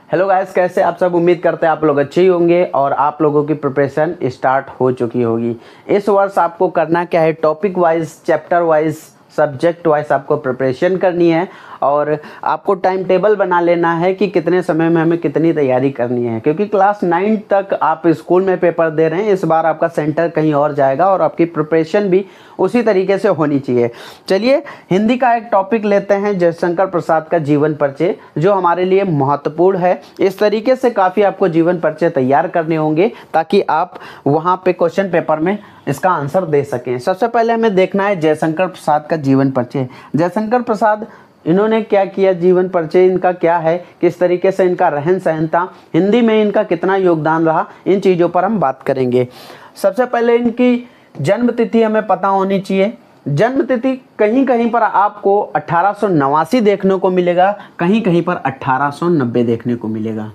Hello guys, कैसे आप सब। उम्मीद करते हैं आप लोग अच्छे ही होंगे और आप लोगों की प्रिपरेशन स्टार्ट हो चुकी होगी। इस वर्ष आपको करना क्या है, topic wise, chapter wise, subject wise आपको प्रिपरेशन करनी है और आपको टाइम टेबल बना लेना है कि कितने समय में हमें कितनी तैयारी करनी है, क्योंकि क्लास 9 तक आप स्कूल में पेपर दे रहे हैं। इस बार आपका सेंटर कहीं और जाएगा और आपकी प्रिपरेशन भी उसी तरीके से होनी चाहिए। चलिए हिंदी का एक टॉपिक लेते हैं, जयशंकर प्रसाद का जीवन परिचय, जो हमारे लिए महत्वपूर्ण है। इस तरीके से काफ़ी आपको जीवन परिचय तैयार करने होंगे ताकि आप वहाँ पे क्वेश्चन पेपर में इसका आंसर दे सकें। सबसे पहले हमें देखना है जयशंकर प्रसाद का जीवन परिचय। जयशंकर प्रसाद इन्होंने क्या किया, जीवन परिचय इनका क्या है, किस तरीके से इनका रहन सहन था, हिंदी में इनका कितना योगदान रहा, इन चीज़ों पर हम बात करेंगे। सबसे पहले इनकी जन्म तिथि हमें पता होनी चाहिए। जन्म तिथि कहीं कहीं पर आपको 1889 देखने को मिलेगा, कहीं कहीं पर 1890 देखने को मिलेगा।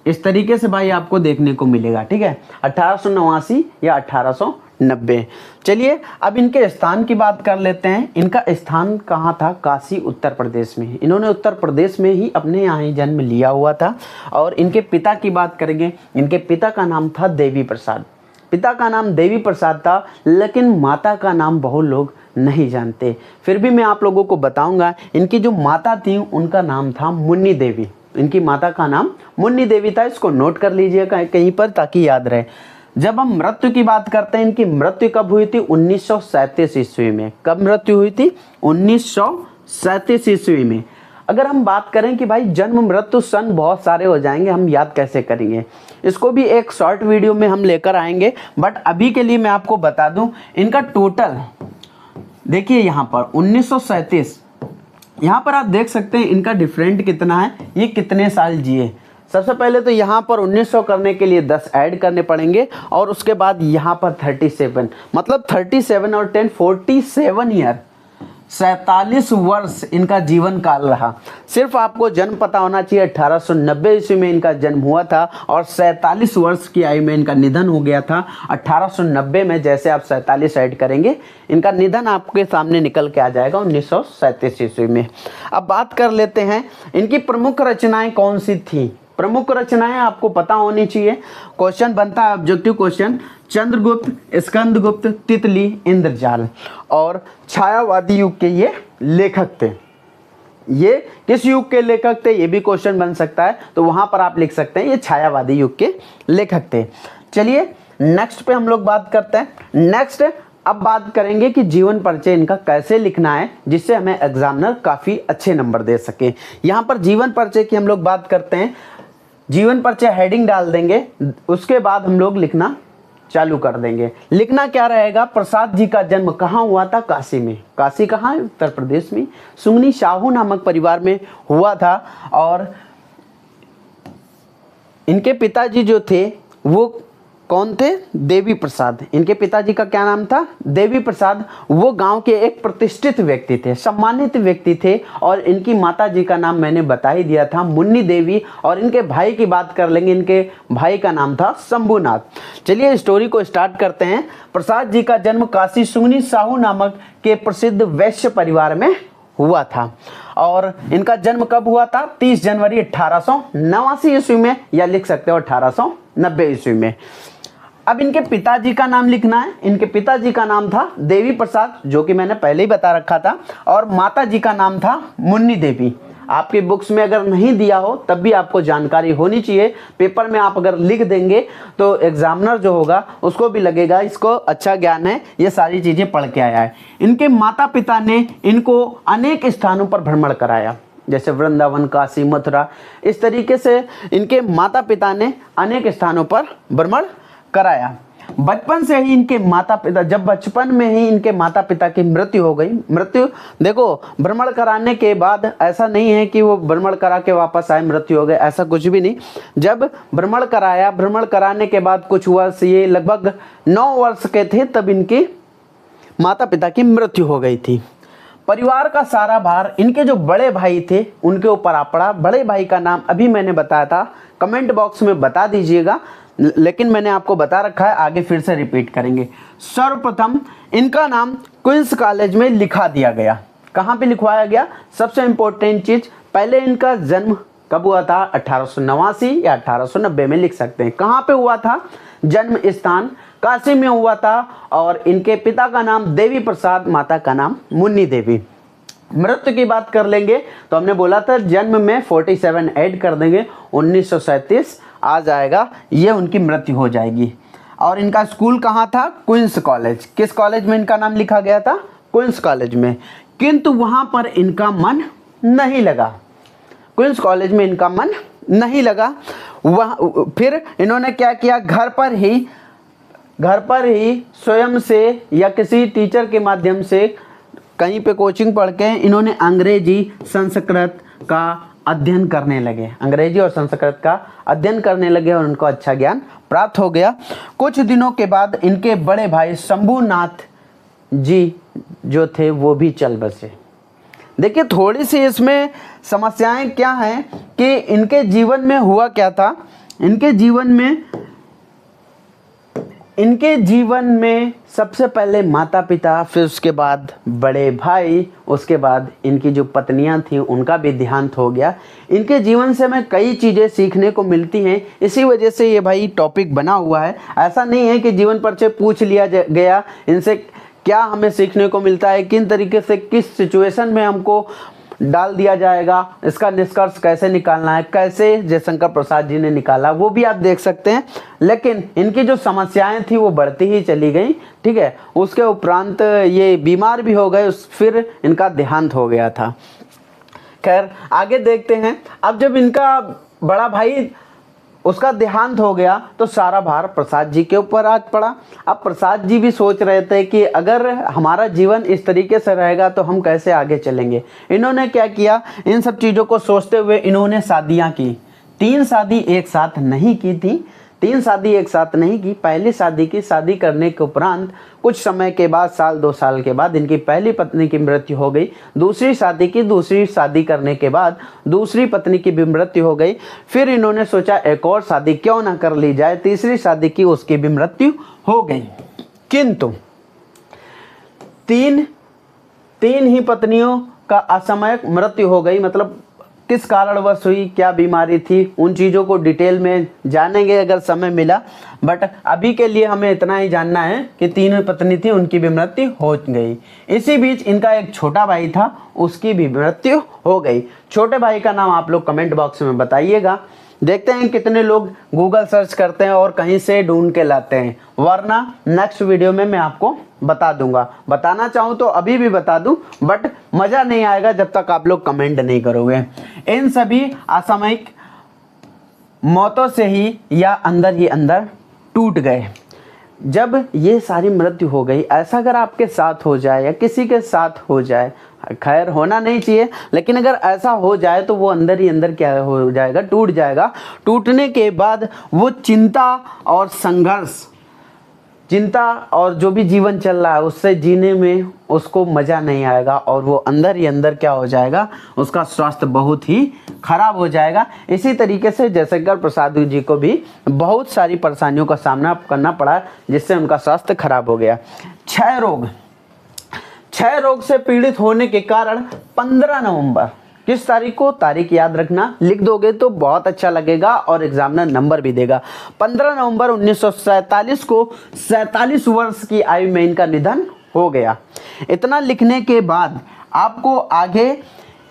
इस तरीके से भाई आपको देखने को मिलेगा, ठीक है, 1889 या 1890। चलिए अब इनके स्थान की बात कर लेते हैं। इनका स्थान कहाँ था, काशी उत्तर प्रदेश में। इन्होंने उत्तर प्रदेश में ही अपने यहाँ ही जन्म लिया हुआ था। और इनके पिता की बात करेंगे, इनके पिता का नाम था देवी प्रसाद। पिता का नाम देवी प्रसाद था, लेकिन माता का नाम बहुत लोग नहीं जानते। फिर भी मैं आप लोगों को बताऊंगा। इनकी जो माता थी उनका नाम था मुन्नी देवी। इनकी माता का नाम मुन्नी देवी था। इसको नोट कर लीजिएगा कहीं पर ताकि याद रहे। जब हम मृत्यु की बात करते हैं, इनकी मृत्यु कब हुई थी, 1937 ईस्वी में। कब मृत्यु हुई थी, 1937 ईस्वी में। अगर हम बात करें कि भाई जन्म मृत्यु सन बहुत सारे हो जाएंगे, हम याद कैसे करेंगे, इसको भी एक शॉर्ट वीडियो में हम लेकर आएंगे। बट अभी के लिए मैं आपको बता दूं, इनका टोटल देखिए यहाँ पर 1937, यहाँ पर आप देख सकते हैं इनका डिफरेंट कितना है, ये कितने साल जिए। सबसे पहले तो यहाँ पर 1900 करने के लिए 10 ऐड करने पड़ेंगे और उसके बाद यहाँ पर 37, मतलब 37 और 10 47 ईयर, 47 वर्ष इनका जीवन काल रहा। सिर्फ आपको जन्म पता होना चाहिए, 1890 ईस्वी में इनका जन्म हुआ था और 47 वर्ष की आयु में इनका निधन हो गया था। 1890 में जैसे आप 47 ऐड करेंगे, इनका निधन आपके सामने निकल के आ जाएगा 1937 ईस्वी में। अब बात कर लेते हैं इनकी प्रमुख रचनाएं कौन सी थी। प्रमुख रचनाएं आपको पता होनी चाहिए। क्वेश्चन बनता है ऑब्जेक्टिव क्वेश्चन, चंद्रगुप्त, स्कंदगुप्त, तितली, इंद्रजाल और छायावादी युग के ये लेखक थे। ये किस युग के लेखक थे, ये भी क्वेश्चन बन सकता है, तो वहां पर आप लिख सकते हैं ये छायावादी युग के लेखक थे। चलिए नेक्स्ट पे हम लोग बात करते हैं। नेक्स्ट अब बात करेंगे कि जीवन परिचय इनका कैसे लिखना है जिससे हमें एग्जामिनर काफ़ी अच्छे नंबर दे सके। यहाँ पर जीवन परिचय की हम लोग बात करते हैं। जीवन परिचय हेडिंग डाल देंगे, उसके बाद हम लोग लिखना चालू कर देंगे। लिखना क्या रहेगा, प्रसाद जी का जन्म कहाँ हुआ था, काशी में। काशी कहाँ है, उत्तर प्रदेश में। सुंगनी साहू नामक परिवार में हुआ था। और इनके पिताजी जो थे वो कौन थे, देवी प्रसाद। इनके पिताजी का क्या नाम था, देवी प्रसाद। वो गांव के एक प्रतिष्ठित व्यक्ति थे, सम्मानित व्यक्ति थे। और इनकी माताजी का नाम मैंने बता ही दिया था, मुन्नी देवी। और इनके भाई की बात कर लेंगे, इनके भाई का नाम था शंभुनाथ। चलिए स्टोरी को स्टार्ट करते हैं। प्रसाद जी का जन्म काशी सुंगनी साहू नामक के प्रसिद्ध वैश्य परिवार में हुआ था। और इनका जन्म कब हुआ था, 30 जनवरी 1889 ईस्वी में, या लिख सकते हो 1890 ईस्वी में। अब इनके पिताजी का नाम लिखना है। इनके पिताजी का नाम था देवी प्रसाद, जो कि मैंने पहले ही बता रखा था। और माता जी का नाम था मुन्नी देवी। आपकी बुक्स में अगर नहीं दिया हो तब भी आपको जानकारी होनी चाहिए। पेपर में आप अगर लिख देंगे तो एग्जामिनर जो होगा उसको भी लगेगा इसको अच्छा ज्ञान है, ये सारी चीज़ें पढ़ के आया है। इनके माता पिता ने इनको अनेक स्थानों पर भ्रमण कराया, जैसे वृंदावन, काशी, मथुरा। इस तरीके से इनके माता पिता ने अनेक स्थानों पर भ्रमण कराया। बचपन से ही इनके माता पिता, जब बचपन में ही इनके माता पिता की मृत्यु हो गई। मृत्यु देखो, भ्रमण कराने के बाद ऐसा नहीं है कि वो भ्रमण करा के वापस आए, मृत्यु हो गई, ऐसा कुछ भी नहीं। जब भ्रमण कराया, भ्रमण कराने के बाद कुछ वर्ष, ये लगभग 9 वर्ष के थे, तब इनकी माता पिता की मृत्यु हो गई थी। परिवार का सारा भार इनके जो बड़े भाई थे उनके ऊपर आ पड़ा। बड़े भाई का नाम अभी मैंने बताया था, कमेंट बॉक्स में बता दीजिएगा, लेकिन मैंने आपको बता रखा है, आगे फिर से रिपीट करेंगे। सर्वप्रथम इनका नाम क्वींस कॉलेज में लिखा दिया गया। कहाँ पे लिखवाया गया, सबसे इंपॉर्टेंट चीज, पहले इनका जन्म कब हुआ था? 1889 या 1890 में लिख सकते हैं। कहाँ पे हुआ था? जन्म स्थान काशी में हुआ था और इनके पिता का नाम देवी प्रसाद, माता का नाम मुन्नी देवी। मृत्यु की बात कर लेंगे तो हमने बोला था जन्म में 47 ऐड कर देंगे, 1937 आ जाएगा, ये उनकी मृत्यु हो जाएगी। और इनका स्कूल कहाँ था? Queen's college. किस कॉलेज में इनका नाम लिखा गया था? क्वींस कॉलेज में। किंतु वहाँ पर इनका मन नहीं लगा, क्वींस कॉलेज में इनका मन नहीं लगा। वह फिर इन्होंने क्या किया? घर पर ही स्वयं से या किसी टीचर के माध्यम से कहीं पे कोचिंग पढ़ के इन्होंने अंग्रेजी संस्कृत का अध्ययन करने लगे, अंग्रेजी और संस्कृत का अध्ययन करने लगे और उनको अच्छा ज्ञान प्राप्त हो गया। कुछ दिनों के बाद इनके बड़े भाई शंभूनाथ जी जो थे वो भी चल बसे। देखिए थोड़ी सी इसमें समस्याएं क्या हैं कि इनके जीवन में हुआ क्या था। इनके जीवन में सबसे पहले माता पिता, फिर उसके बाद बड़े भाई, उसके बाद इनकी जो पत्नियां थीं उनका भी देहांत हो गया। इनके जीवन से हमें कई चीज़ें सीखने को मिलती हैं, इसी वजह से ये भाई टॉपिक बना हुआ है। ऐसा नहीं है कि जीवन परिचय पूछ लिया गया इनसे क्या हमें सीखने को मिलता है, किन तरीके से किस सिचुएशन में हमको डाल दिया जाएगा, इसका निष्कर्ष कैसे निकालना है, कैसे जयशंकर प्रसाद जी ने निकाला, वो भी आप देख सकते हैं। लेकिन इनकी जो समस्याएं थी वो बढ़ती ही चली गई, ठीक है। उसके उपरांत ये बीमार भी हो गए, फिर इनका देहांत हो गया था। खैर आगे देखते हैं। अब जब इनका बड़ा भाई उसका देहांत हो गया तो सारा भार प्रसाद जी के ऊपर आज पड़ा। अब प्रसाद जी भी सोच रहे थे कि अगर हमारा जीवन इस तरीके से रहेगा तो हम कैसे आगे चलेंगे। इन्होंने क्या किया? इन सब चीज़ों को सोचते हुए इन्होंने शादियां की। 3 शादी एक साथ नहीं की थी, 3 शादी एक साथ नहीं की। पहली शादी की, शादी करने के उपरांत कुछ समय के बाद, 1-2 साल के बाद इनकी पहली पत्नी की मृत्यु हो गई। दूसरी शादी की, दूसरी शादी करने के बाद दूसरी पत्नी की भी मृत्यु हो गई। फिर इन्होंने सोचा एक और शादी क्यों ना कर ली जाए, तीसरी शादी की, उसकी भी मृत्यु हो गई। किंतु तीन ही पत्नियों का असामयिक मृत्यु हो गई। मतलब किस कारणवश हुई, क्या बीमारी थी, उन चीज़ों को डिटेल में जानेंगे अगर समय मिला। बट अभी के लिए हमें इतना ही जानना है कि 3 पत्नी थी, उनकी भी मृत्यु हो गई। इसी बीच इनका एक छोटा भाई था, उसकी भी मृत्यु हो गई। छोटे भाई का नाम आप लोग कमेंट बॉक्स में बताइएगा। देखते हैं कितने लोग गूगल सर्च करते हैं और कहीं से ढूंढ के लाते हैं, वरना नेक्स्ट वीडियो में मैं आपको बता दूंगा। बताना चाहूँ तो अभी भी बता दूं, बट मज़ा नहीं आएगा जब तक आप लोग कमेंट नहीं करोगे। इन सभी असामयिक मौतों से ही या अंदर ही अंदर टूट गए। जब ये सारी मृत्यु हो गई, ऐसा अगर आपके साथ हो जाए या किसी के साथ हो जाए, खैर होना नहीं चाहिए, लेकिन अगर ऐसा हो जाए तो वो अंदर ही अंदर क्या हो जाएगा? टूट जाएगा। टूटने के बाद वो चिंता और संघर्ष, चिंता और जो भी जीवन चल रहा है उससे जीने में उसको मज़ा नहीं आएगा और वो अंदर ही अंदर क्या हो जाएगा? उसका स्वास्थ्य बहुत ही खराब हो जाएगा। इसी तरीके से जयशंकर प्रसाद जी को भी बहुत सारी परेशानियों का सामना करना पड़ा, जिससे उनका स्वास्थ्य खराब हो गया। क्षय रोग से पीड़ित होने के कारण 15 नवंबर, किस तारीख को? तारीख याद रखना, लिख दोगे तो बहुत अच्छा लगेगा और एग्जामिनर नंबर भी देगा। 15 नवंबर 1947 को 47 वर्ष की आयु में इनका निधन हो गया। इतना लिखने के बाद आपको आगे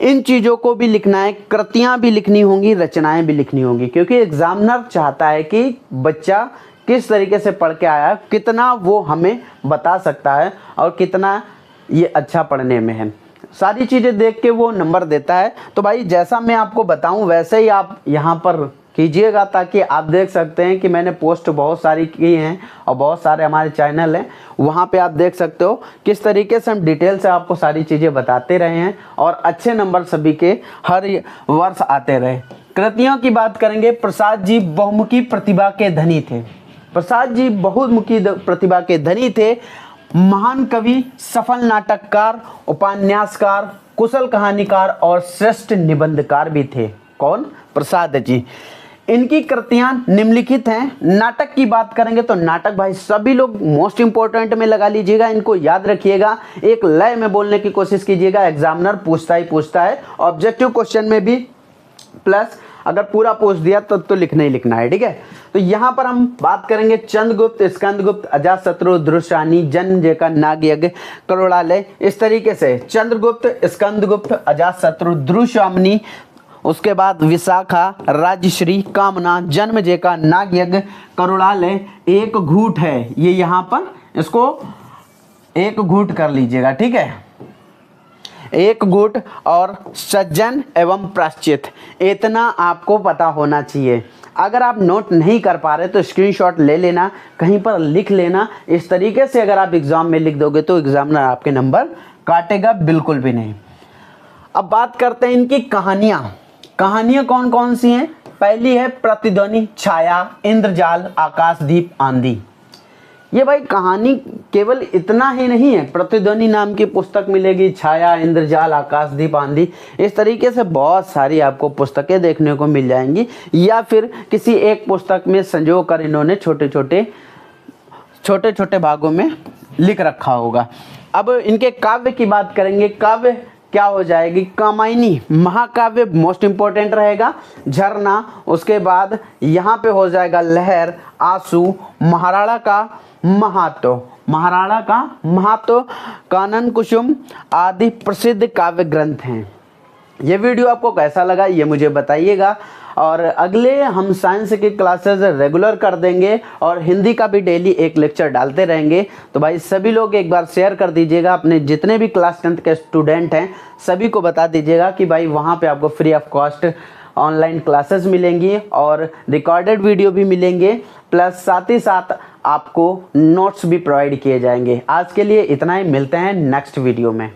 इन चीज़ों को भी लिखना है, कृतियाँ भी लिखनी होंगी, रचनाएं भी लिखनी होंगी, क्योंकि एग्जामिनर चाहता है कि बच्चा किस तरीके से पढ़ के आया, कितना वो हमें बता सकता है और कितना ये अच्छा पढ़ने में है। सारी चीज़ें देख के वो नंबर देता है। तो भाई जैसा मैं आपको बताऊं वैसे ही आप यहाँ पर कीजिएगा, ताकि आप देख सकते हैं कि मैंने पोस्ट बहुत सारी की हैं और बहुत सारे हमारे चैनल हैं, वहाँ पे आप देख सकते हो किस तरीके से हम डिटेल से आपको सारी चीज़ें बताते रहे हैं और अच्छे नंबर सभी के हर वर्ष आते रहे। कृतियों की बात करेंगे। प्रसाद जी बहुमुखी प्रतिभा के धनी थे। प्रसाद जी बहुमुखी प्रतिभा के धनी थे। महान कवि, सफल नाटककार, उपन्यासकार, कुशल कहानीकार और श्रेष्ठ निबंधकार भी थे। कौन? प्रसाद जी। इनकी कृतियां निम्नलिखित हैं। नाटक की बात करेंगे तो नाटक भाई सभी लोग मोस्ट इंपॉर्टेंट में लगा लीजिएगा, इनको याद रखिएगा, एक लय में बोलने की कोशिश कीजिएगा, एग्जामिनर पूछता ही पूछता है। ऑब्जेक्टिव क्वेश्चन में भी प्लस अगर पूरा पूछ दिया तो लिखना ही लिखना है, ठीक है। तो यहाँ पर हम बात करेंगे चंद्रगुप्त, स्कंदगुप्त, अजातशत्रु, दुष्रानी, जन्मेजय, नागयज्ञ, करुणालय, इस तरीके से चंद्रगुप्त, स्कंदगुप्त, अजातशत्रु, दुष्रानी, उसके बाद विशाखा, राजश्री, कामना, जन्मेजय, नागयज्ञ, करुणालय, एक घूट है ये, यहाँ पर इसको एक घूट कर लीजिएगा, ठीक है। एक गुट और सज्जन एवं प्रायश्चित, इतना आपको पता होना चाहिए। अगर आप नोट नहीं कर पा रहे तो स्क्रीनशॉट ले लेना, कहीं पर लिख लेना। इस तरीके से अगर आप एग्जाम में लिख दोगे तो एग्जामिनर आपके नंबर काटेगा बिल्कुल भी नहीं। अब बात करते हैं इनकी कहानियां। कहानियां कौन कौन सी हैं? पहली है प्रतिध्वनि, छाया, इंद्रजाल, आकाशदीप, आंधी। ये भाई कहानी केवल इतना ही नहीं है, प्रतिध्वनि नाम की पुस्तक मिलेगी, छाया, इंद्रजाल, आकाशदीप, आंधी, इस तरीके से बहुत सारी आपको पुस्तकें देखने को मिल जाएंगी, या फिर किसी एक पुस्तक में संजो कर इन्होंने छोटे छोटे भागों में लिख रखा होगा। अब इनके काव्य की बात करेंगे। काव्य क्या हो जाएगी? कामायनी, महाकाव्य मोस्ट इंपॉर्टेंट रहेगा, झरना, उसके बाद यहाँ पे हो जाएगा लहर, आंसू, महाराणा का महात्व, कानन कुसुम आदि प्रसिद्ध काव्य ग्रंथ हैं। ये वीडियो आपको कैसा लगा ये मुझे बताइएगा, और अगले हम साइंस की क्लासेस रेगुलर कर देंगे और हिंदी का भी डेली एक लेक्चर डालते रहेंगे। तो भाई सभी लोग एक बार शेयर कर दीजिएगा, अपने जितने भी क्लास 10th के स्टूडेंट हैं सभी को बता दीजिएगा कि भाई वहाँ पे आपको free of cost online classes मिलेंगी और रिकॉर्डेड वीडियो भी मिलेंगे, प्लस साथ ही साथ आपको नोट्स भी प्रोवाइड किए जाएंगे। आज के लिए इतना ही, मिलते हैं नेक्स्ट वीडियो में।